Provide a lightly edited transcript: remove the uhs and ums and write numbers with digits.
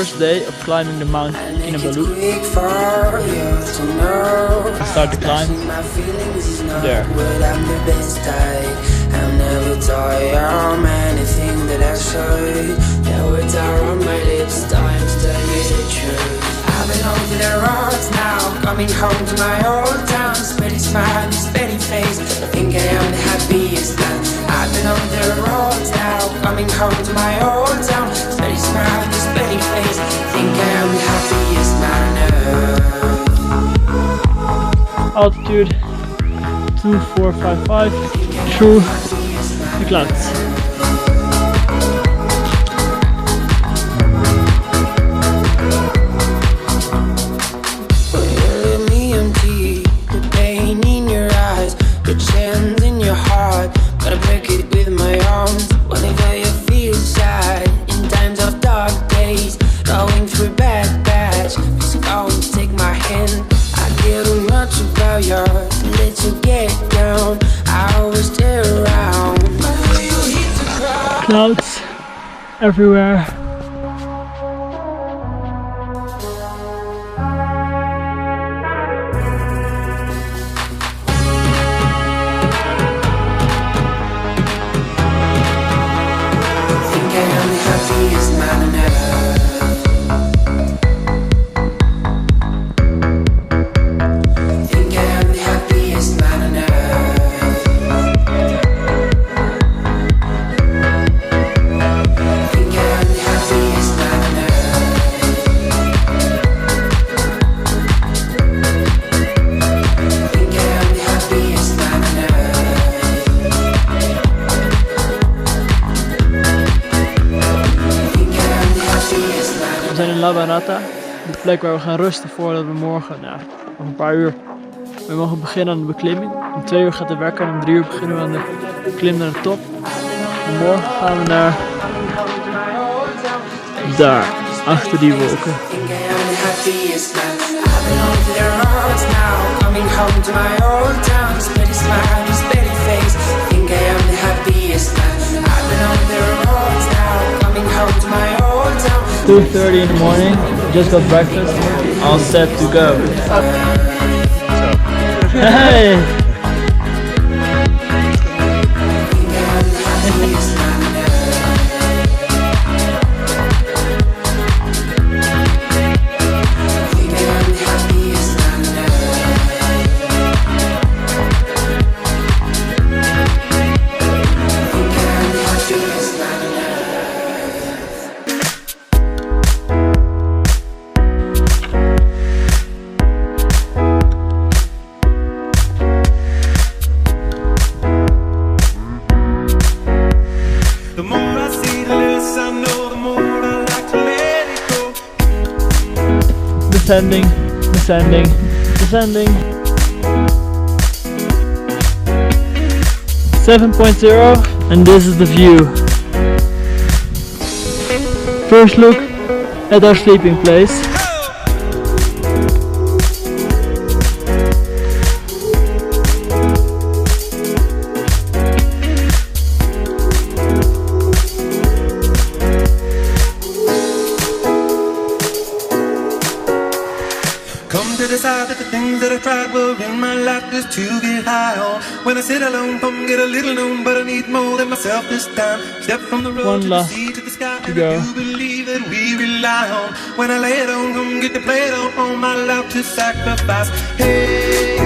first day of climbing the Mount Kinabalu. I start to climb there. I'll never tire, I'm anything that I say. The words are on my lips, time to tell you the truth. I've been home to the roads now, coming home to my old town. Steady smile, steady face, I think I am the happiest man. I've been on the roads now, coming home to my old town. Steady smile, steady face, I think I am the happiest man. Altitude 2455 through the clouds. Clouds everywhere. We zijn in La Barata, de plek waar we gaan rusten voordat we morgen, nog een paar uur, we mogen beginnen aan de beklimming. Om 2 uur gaat de wekker en om 3 uur beginnen we aan de klim naar de top. En morgen gaan we naar daar, achter die wolken. It's 2:30 in the morning, just got breakfast, all set to go. Hey! Descending, descending, descending. 7.0, and this is the view. First look at our sleeping place. Come to decide that the things that I tried were in my life just to get high on. When I sit alone, come get a little known, but I need more than myself this time. Step from the road to the sea to the sky, and I do believe that we rely on. When I lay it on, come get the play it on my life to sacrifice. Hey,